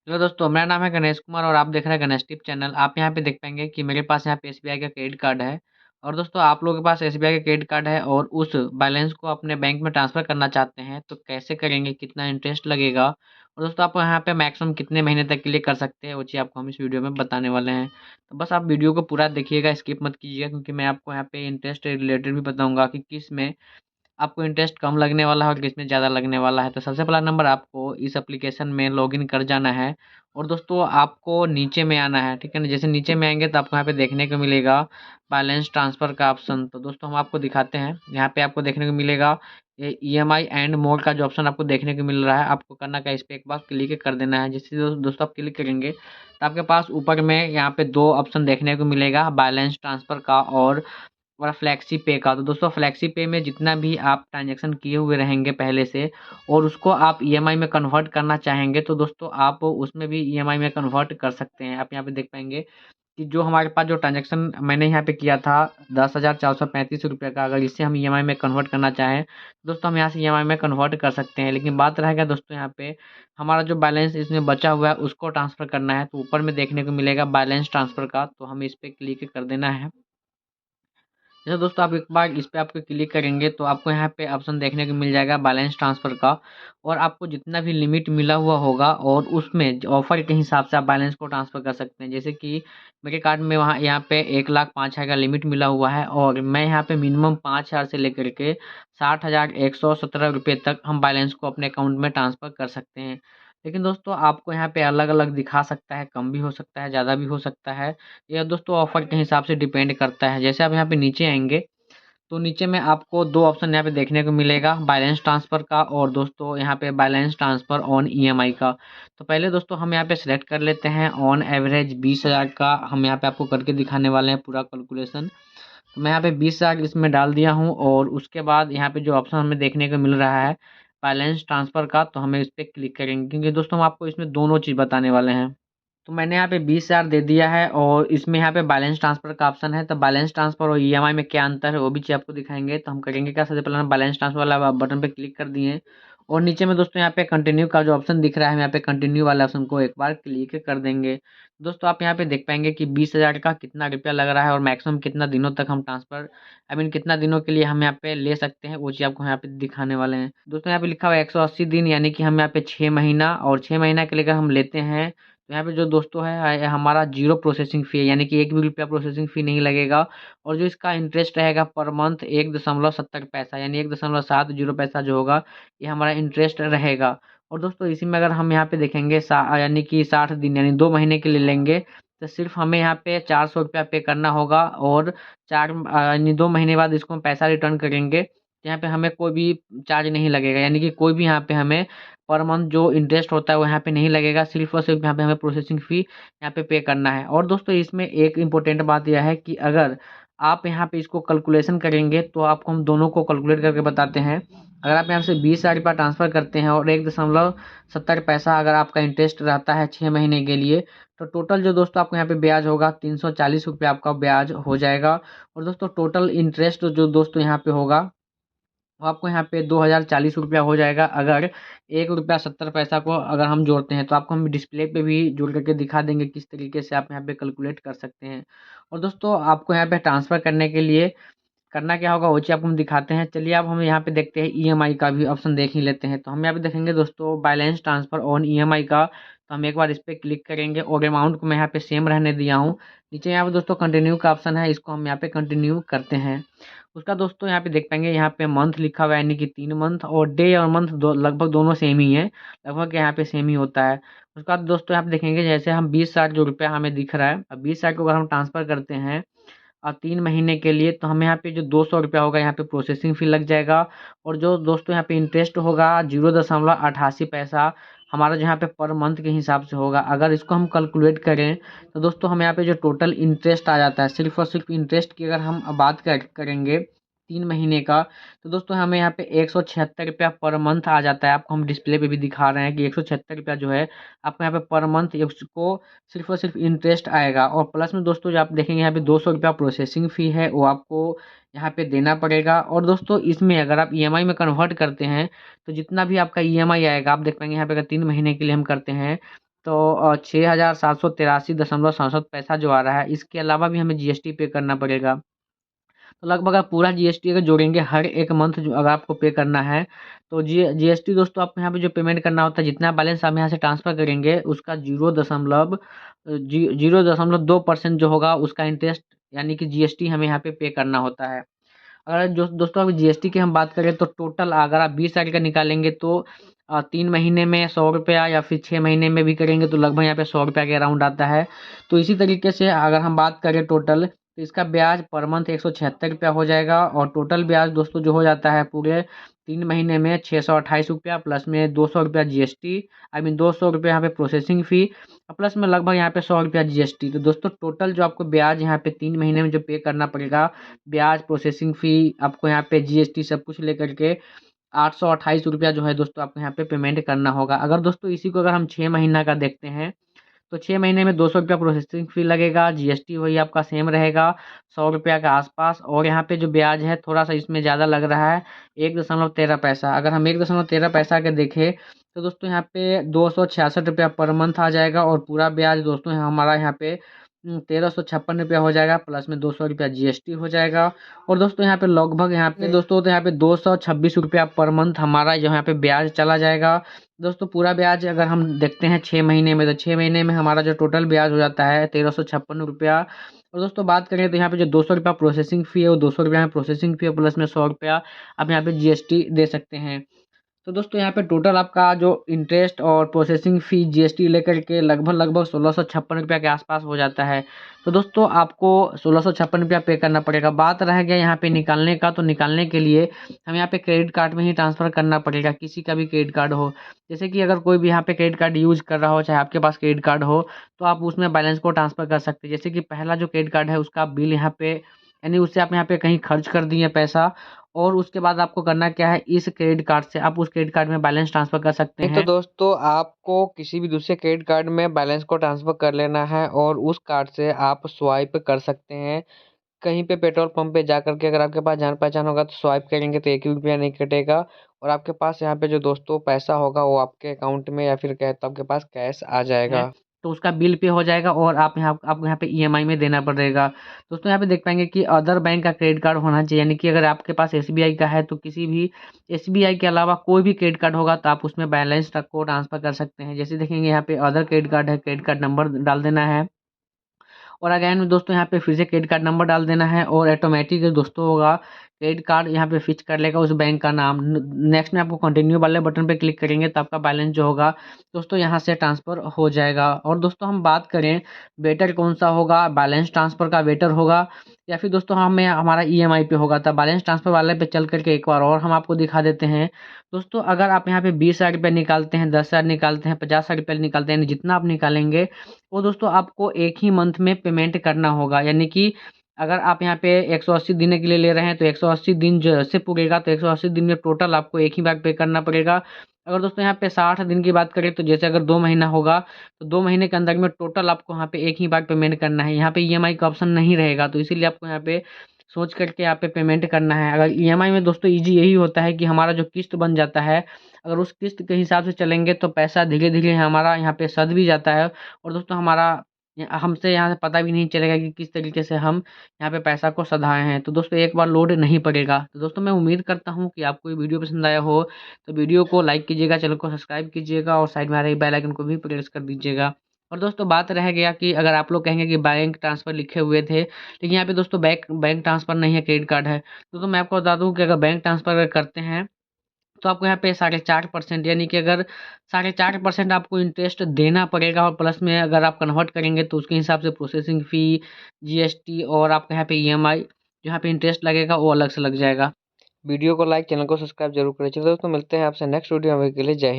Hello दोस्तों, मेरा नाम है गणेश कुमार और आप देख रहे हैं गणेश टिप चैनल। आप यहाँ पे देख पाएंगे कि मेरे पास यहाँ पे एसबीआई का क्रेडिट कार्ड है। और दोस्तों, आप लोगों के पास एसबीआई का क्रेडिट कार्ड है और उस बैलेंस को अपने बैंक में ट्रांसफ़र करना चाहते हैं, तो कैसे करेंगे, कितना इंटरेस्ट लगेगा और दोस्तों आप यहाँ पे मैक्सिमम कितने महीने तक के लिए कर सकते हैं, वो चीज़ आपको हम इस वीडियो में बताने वाले हैं। तो बस आप वीडियो को पूरा देखिएगा, स्किप मत कीजिएगा, क्योंकि मैं आपको यहाँ पे इंटरेस्ट रिलेटेड भी बताऊँगा कि किस में आपको इंटरेस्ट कम लगने वाला है और किसमें ज़्यादा लगने वाला है। तो सबसे पहला नंबर, आपको इस एप्लीकेशन में लॉगिन कर जाना है और दोस्तों आपको नीचे में आना है, ठीक है ना। जैसे नीचे में आएंगे तो आपको यहाँ पे देखने को मिलेगा बैलेंस ट्रांसफ़र का ऑप्शन। तो दोस्तों हम आपको दिखाते हैं, यहाँ पे आपको देखने को मिलेगा ये ईएमआई एंड मोड का जो ऑप्शन आपको देखने को मिल रहा है। आपको करना क्या है, इस पर एक बार क्लिक कर देना है। जैसे दोस्तों आप क्लिक करेंगे तो आपके पास ऊपर में यहाँ पे दो ऑप्शन देखने को मिलेगा, बैलेंस ट्रांसफ़र का और फ्लेक्सी पे का। तो दोस्तों फ्लेक्सी पे में जितना भी आप ट्रांजैक्शन किए हुए रहेंगे पहले से और उसको आप ईएमआई में कन्वर्ट करना चाहेंगे, तो दोस्तों आप उसमें भी ईएमआई में कन्वर्ट कर सकते हैं। आप यहाँ पे देख पाएंगे कि जो हमारे पास जो ट्रांजैक्शन मैंने यहाँ पे किया था 10,435 रुपये का, अगर इसे हम ईएमआई में कन्वर्ट करना चाहें तो दोस्तों हम यहाँ से ईएमआई में कन्वर्ट कर सकते हैं। लेकिन बात रहेगा दोस्तों, यहाँ पे हमारा जो बैलेंस इसमें बचा हुआ है उसको ट्रांसफ़र करना है। तो ऊपर में देखने को मिलेगा बैलेंस ट्रांसफ़र का, तो हमें इस पर क्लिक कर देना है। जैसे दोस्तों आप एक बार इस पे आपको क्लिक करेंगे तो आपको यहाँ पे ऑप्शन देखने को मिल जाएगा बैलेंस ट्रांसफ़र का। और आपको जितना भी लिमिट मिला हुआ होगा और उसमें ऑफर के हिसाब से आप बैलेंस को ट्रांसफ़र कर सकते हैं। जैसे कि मेरे कार्ड में वहाँ यहाँ पे 1,05,000 का लिमिट मिला हुआ है और मैं यहाँ पे मिनिमम 5,000 से लेकर के 60,117 रुपये तक हम बैलेंस को अपने अकाउंट में ट्रांसफ़र कर सकते हैं। लेकिन दोस्तों आपको यहाँ पे अलग अलग दिखा सकता है, कम भी हो सकता है, ज़्यादा भी हो सकता है। यह दोस्तों ऑफर के हिसाब से डिपेंड करता है। जैसे आप यहाँ पे नीचे आएंगे तो नीचे में आपको दो ऑप्शन यहाँ पे देखने को मिलेगा, बैलेंस ट्रांसफ़र का और दोस्तों यहाँ पे बैलेंस ट्रांसफ़र ऑन ईएमआई का। तो पहले दोस्तों हम यहाँ पे सिलेक्ट कर लेते हैं ऑन एवरेज 20,000 का। हम यहाँ पे आपको करके दिखाने वाले हैं पूरा कैलकुलेशन। तो मैं यहाँ पे 20,000 इसमें डाल दिया हूँ और उसके बाद यहाँ पे जो ऑप्शन हमें देखने को मिल रहा है बैलेंस ट्रांसफ़र का, तो हमें इस पर क्लिक करेंगे, क्योंकि दोस्तों हम आपको इसमें दोनों चीज़ बताने वाले हैं। तो मैंने यहाँ पे 20,000 दे दिया है और इसमें यहाँ पे बैलेंस ट्रांसफ़र का ऑप्शन है। तो बैलेंस ट्रांसफ़र और ईएमआई में क्या अंतर है वो भी चीज़ आपको दिखाएंगे। तो हम करेंगे क्या, सबसे पहले हम बैलेंस ट्रांसफ़र वाला बटन पे क्लिक कर दिए और नीचे में दोस्तों यहाँ पे कंटिन्यू का जो ऑप्शन दिख रहा है, हम यहाँ पे कंटिन्यू वाले ऑप्शन को एक बार क्लिक कर देंगे। दोस्तों आप यहाँ पे देख पाएंगे कि 20,000 का कितना रुपया लग रहा है और मैक्सिमम कितना दिनों तक हम ट्रांसफ़र कितना दिनों के लिए हम यहाँ पे ले सकते हैं, वो चीज़ आपको यहाँ पे दिखाने वाले हैं। दोस्तों यहाँ पे लिखा हुआ है 180 दिन, यानी कि हम यहाँ पे 6 महीना, और 6 महीना के लिए अगर हम लेते हैं तो यहाँ पे जो दोस्तों है हमारा जीरो प्रोसेसिंग फ़ी है, यानी कि एक भी रुपया प्रोसेसिंग फ़ी नहीं लगेगा। और जो इसका इंटरेस्ट रहेगा पर मंथ 1.70 पैसा, यानी 1.70 पैसा जो होगा ये हमारा इंटरेस्ट रहेगा। और दोस्तों इसी में अगर हम यहाँ पे देखेंगे यानी कि 60 दिन यानी 2 महीने के लिए लेंगे तो सिर्फ हमें यहाँ पे 400 रुपया पे करना होगा। और यानी 2 महीने बाद इसको हम पैसा रिटर्न करेंगे तो यहाँ पे हमें कोई भी चार्ज नहीं लगेगा, यानी कि कोई भी यहाँ पे हमें पर मंथ जो इंटरेस्ट होता है वो यहाँ पे नहीं लगेगा। सिर्फ और सिर्फ यहाँ पे हमें प्रोसेसिंग फ़ी यहाँ पे करना है। और दोस्तों इसमें एक इम्पोर्टेंट बात यह है कि अगर आप यहाँ पे इसको कैलकुलेशन करेंगे तो आपको हम दोनों को कैलकुलेट करके बताते हैं। अगर आप यहाँ से 20,000 रुपया ट्रांसफ़र करते हैं और 1.70 पैसा अगर आपका इंटरेस्ट रहता है 6 महीने के लिए, तो टोटल जो दोस्तों आपको यहाँ पे ब्याज होगा 340 रुपये आपका ब्याज हो जाएगा। और दोस्तों टोटल इंटरेस्ट जो दोस्तों यहाँ पे होगा वो आपको यहाँ पे 2,040 रुपया हो जाएगा। अगर 1.70 रुपया को अगर हम जोड़ते हैं तो आपको हम डिस्प्ले पे भी जोड़ करके दिखा देंगे किस तरीके से आप यहाँ पे कैलकुलेट कर सकते हैं। और दोस्तों आपको यहाँ पे ट्रांसफ़र करने के लिए करना क्या होगा वो चीज़ आपको हम दिखाते हैं। चलिए अब हम यहाँ पे देखते हैं ईएमआई का भी ऑप्शन देख ही लेते हैं। तो हम यहाँ पे देखेंगे दोस्तों बैलेंस ट्रांसफ़र ऑन ईएमआई का, तो हम एक बार इस पर क्लिक करेंगे और अमाउंट को मैं यहाँ पे सेम रहने दिया हूँ। नीचे यहाँ पे दोस्तों कंटिन्यू का ऑप्शन है, इसको हम यहाँ पे कंटिन्यू करते हैं। उसका दोस्तों यहाँ पे देख पाएंगे यहाँ पे मंथ लिखा हुआ है, यानी कि 3 मंथ, और डे और मंथ लगभग दोनों सेम ही है, लगभग यहाँ पे सेम ही होता है। उसका दोस्तों यहाँ पे देखेंगे जैसे हम 20,000 जो रुपया हमें दिख रहा है, अब 20,000 को अगर हम ट्रांसफ़र करते हैं और 3 महीने के लिए, तो हमें यहाँ पे जो 200 रुपया होगा यहाँ पे प्रोसेसिंग फ़ी लग जाएगा। और जो दोस्तों यहाँ पे इंटरेस्ट होगा 0.88 पैसा हमारा जो यहाँ पे पर मंथ के हिसाब से होगा। अगर इसको हम कैलकुलेट करें तो दोस्तों हमें यहाँ पे जो टोटल इंटरेस्ट आ जाता है, सिर्फ और सिर्फ इंटरेस्ट की अगर हम बात करेंगे 3 महीने का, तो दोस्तों हमें यहाँ पे 176 रुपया पर मंथ आ जाता है। आपको हम डिस्प्ले पे भी दिखा रहे हैं कि 176 रुपया जो है आपको यहाँ पे पर मंथ उसको सिर्फ और सिर्फ इंटरेस्ट आएगा। और प्लस में दोस्तों जो आप देखेंगे यहाँ पे 200 रुपया प्रोसेसिंग फ़ी है वो आपको यहाँ पे देना पड़ेगा। और दोस्तों इसमें अगर आप ईएमआई में कन्वर्ट करते हैं तो जितना भी आपका ईएमआई आएगा, आप देख पाएंगे यहाँ पे अगर 3 महीने के लिए हम करते हैं तो 6,783.67 पैसा जो आ रहा है, इसके अलावा भी हमें जीएसटी पे करना पड़ेगा। तो लगभग आप पूरा जीएसटी अगर जोड़ेंगे हर एक मंथ जो अगर आपको पे करना है, तो जीएसटी दोस्तों आपको यहाँ पे जो पेमेंट करना होता है, जितना बैलेंस आप यहाँ से ट्रांसफ़र करेंगे उसका 0.2% जो होगा उसका इंटरेस्ट यानी कि जीएसटी हमें यहाँ पे करना होता है। अगर जो दोस्तों अभी जीएसटी की हम बात करें तो टोटल अगर आप 20 साल का निकालेंगे तो 3 महीने में 100 रुपया या फिर 6 महीने में भी करेंगे तो लगभग यहाँ पे 100 रुपया के अराउंड आता है। तो इसी तरीके से अगर हम बात करें टोटल, तो इसका ब्याज पर मंथ 176 रुपया हो जाएगा और टोटल ब्याज दोस्तों जो हो जाता है पूरे 3 महीने में 628 रुपया, प्लस में 200 रुपया जीएसटी, आई मीन 200 रुपया यहाँ पे प्रोसेसिंग फ़ी, प्लस में लगभग यहाँ पे 100 रुपया जीएसटी। तो दोस्तों टोटल जो आपको ब्याज यहाँ पे 3 महीने में जो पे करना पड़ेगा, ब्याज, प्रोसेसिंग फ़ी, आपको यहाँ पे जीएसटी सब कुछ लेकर के 828 रुपया जो है दोस्तों आपको यहाँ पे पेमेंट करना होगा। अगर दोस्तों इसी को अगर हम 6 महीना का देखते हैं, तो 6 महीने में 200 रुपया प्रोसेसिंग फ़ी लगेगा, जीएसटी वही आपका सेम रहेगा 100 रुपया के आसपास, और यहाँ पे जो ब्याज है थोड़ा सा इसमें ज़्यादा लग रहा है 1.13 पैसा। अगर हम 1.13 पैसा के देखें तो दोस्तों यहाँ पे 266 रुपया पर मंथ आ जाएगा और पूरा ब्याज दोस्तों हमारा यहाँ पे 1356 रुपया हो जाएगा, प्लस में 200 रुपया जीएसटी हो जाएगा। और दोस्तों यहाँ पे लगभग यहाँ पे दोस्तों तो यहाँ पे 226 रुपया पर मंथ हमारा जो यहाँ पे ब्याज चला जाएगा। दोस्तों पूरा ब्याज अगर हम देखते हैं 6 महीने में, तो 6 महीने में हमारा जो टोटल ब्याज हो जाता है 1356 रुपया। और दोस्तों बात करें तो यहाँ पे जो 200 रुपया प्रोसेसिंग फ़ी है वो 200 रुपया में प्रोसेसिंग फ़ी है, प्लस में 100 रुपया आप यहाँ पे जीएसटी दे सकते हैं। तो दोस्तों यहाँ पे टोटल आपका जो इंटरेस्ट और प्रोसेसिंग फ़ी जीएसटी लेकर के लगभग 1656 रुपया के आसपास हो जाता है। तो दोस्तों आपको 1656 रुपया पे करना पड़ेगा। बात रह गया यहाँ पे निकालने का, तो निकालने के लिए हमें यहाँ पे क्रेडिट कार्ड में ही ट्रांसफ़र करना पड़ेगा, किसी का भी क्रेडिट कार्ड हो। जैसे कि अगर कोई भी यहाँ पे क्रेडिट कार्ड यूज़ कर रहा हो, चाहे आपके पास क्रेडिट कार्ड हो, तो आप उसमें बैलेंस को ट्रांसफ़र कर सकते हैं। जैसे कि पहला जो क्रेडिट कार्ड है उसका बिल यहाँ पे, यानी उससे आप यहाँ पे कहीं खर्च कर दिए पैसा, और उसके बाद आपको करना क्या है, इस क्रेडिट कार्ड से आप उस क्रेडिट कार्ड में बैलेंस ट्रांसफ़र कर सकते हैं। तो दोस्तों आपको किसी भी दूसरे क्रेडिट कार्ड में बैलेंस को ट्रांसफ़र कर लेना है और उस कार्ड से आप स्वाइप कर सकते हैं। कहीं पे पेट्रोल पंप पे जा कर के अगर आपके पास जान पहचान होगा तो स्वाइप करेंगे तो 1 भी रुपया नहीं कटेगा, और आपके पास यहाँ पे जो दोस्तों पैसा होगा वो आपके अकाउंट में या फिर कहे तो आपके पास कैश आ जाएगा। तो उसका बिल पे हो जाएगा और आपको यहाँ पे ईएमआई में देना पड़ेगा। दोस्तों यहाँ पे देख पाएंगे कि अदर बैंक का क्रेडिट कार्ड होना चाहिए, यानी कि अगर आपके पास एसबीआई का है तो किसी भी एसबीआई के अलावा कोई भी क्रेडिट कार्ड होगा तो आप उसमें बैलेंस को ट्रांसफ़र कर सकते हैं। जैसे देखेंगे यहाँ पे अदर क्रेडिट कार्ड है, क्रेडिट कार्ड नंबर डाल देना है, और अगेन दोस्तों यहाँ पे फिर से क्रेडिट कार्ड नंबर डाल देना है और ऑटोमेटिक दोस्तों होगा क्रेडिट कार्ड यहाँ पे फिक्स कर लेगा उस बैंक का नाम। नेक्स्ट में आपको कंटिन्यू वाले बटन पे क्लिक करेंगे तो आपका बैलेंस जो होगा दोस्तों यहाँ से ट्रांसफ़र हो जाएगा। और दोस्तों हम बात करें बेटर कौन सा होगा, बैलेंस ट्रांसफ़र का बेटर होगा या फिर दोस्तों हमें हमारा ईएमआई पे होगा। तो बैलेंस ट्रांसफ़र वाले पे चल करके एक बार और हम आपको दिखा देते हैं। दोस्तों अगर आप यहाँ पे 20,000 रुपये निकालते हैं, 10,000 निकालते हैं, 50,000 रुपये निकालते हैं, यानी जितना आप निकालेंगे वो दोस्तों आपको एक ही मंथ में पेमेंट करना होगा। यानी कि अगर आप यहाँ पे 180 दिन के लिए ले रहे हैं तो 180 दिन जैसे पूरेगा तो 180 दिन में टोटल आपको एक ही बार पे करना पड़ेगा। अगर दोस्तों यहाँ पे 60 दिन की बात करें तो जैसे अगर 2 महीना होगा तो 2 महीने के अंदर में टोटल आपको यहाँ पे एक ही बार पेमेंट करना है। यहाँ पे ईएमआई का ऑप्शन नहीं रहेगा, तो इसीलिए आपको यहाँ पे सोच करके यहाँ पे पेमेंट करना है। अगर ईएमआई में दोस्तों ईजी यही होता है कि हमारा जो किस्त बन जाता है, अगर उस किस्त के हिसाब से चलेंगे तो पैसा धीरे धीरे हमारा यहाँ पे सध भी जाता है, और दोस्तों हमारा हमसे यहाँ से पता भी नहीं चलेगा कि किस तरीके से हम यहाँ पे पैसा को सधाए हैं। तो दोस्तों एक बार लोड नहीं पड़ेगा। तो दोस्तों मैं उम्मीद करता हूँ कि आपको ये वीडियो पसंद आया हो, तो वीडियो को लाइक कीजिएगा, चैनल को सब्सक्राइब कीजिएगा और साइड में आ रही बेल आइकन को भी प्रेस कर दीजिएगा। और दोस्तों बात रह गया कि अगर आप लोग कहेंगे कि बैंक ट्रांसफ़र लिखे हुए थे, लेकिन यहाँ पे दोस्तों बैंक बैंक ट्रांसफ़र नहीं है, क्रेडिट कार्ड है। तो मैं आपको बता दूँ कि अगर बैंक ट्रांसफ़र अगर करते हैं तो आपको यहाँ पे 4.5%, यानी कि अगर 4.5% आपको इंटरेस्ट देना पड़ेगा, और प्लस में अगर आप कन्वर्ट करेंगे तो उसके हिसाब से प्रोसेसिंग फ़ी, जीएसटी और आपका यहाँ पे ईएमआई जो यहाँ पे इंटरेस्ट लगेगा वो अलग से लग जाएगा। वीडियो को लाइक, चैनल को सब्सक्राइब जरूर करें। चलिए दोस्तों मिलते हैं आपसे नेक्स्ट वीडियो में, के लिए जय हिंद।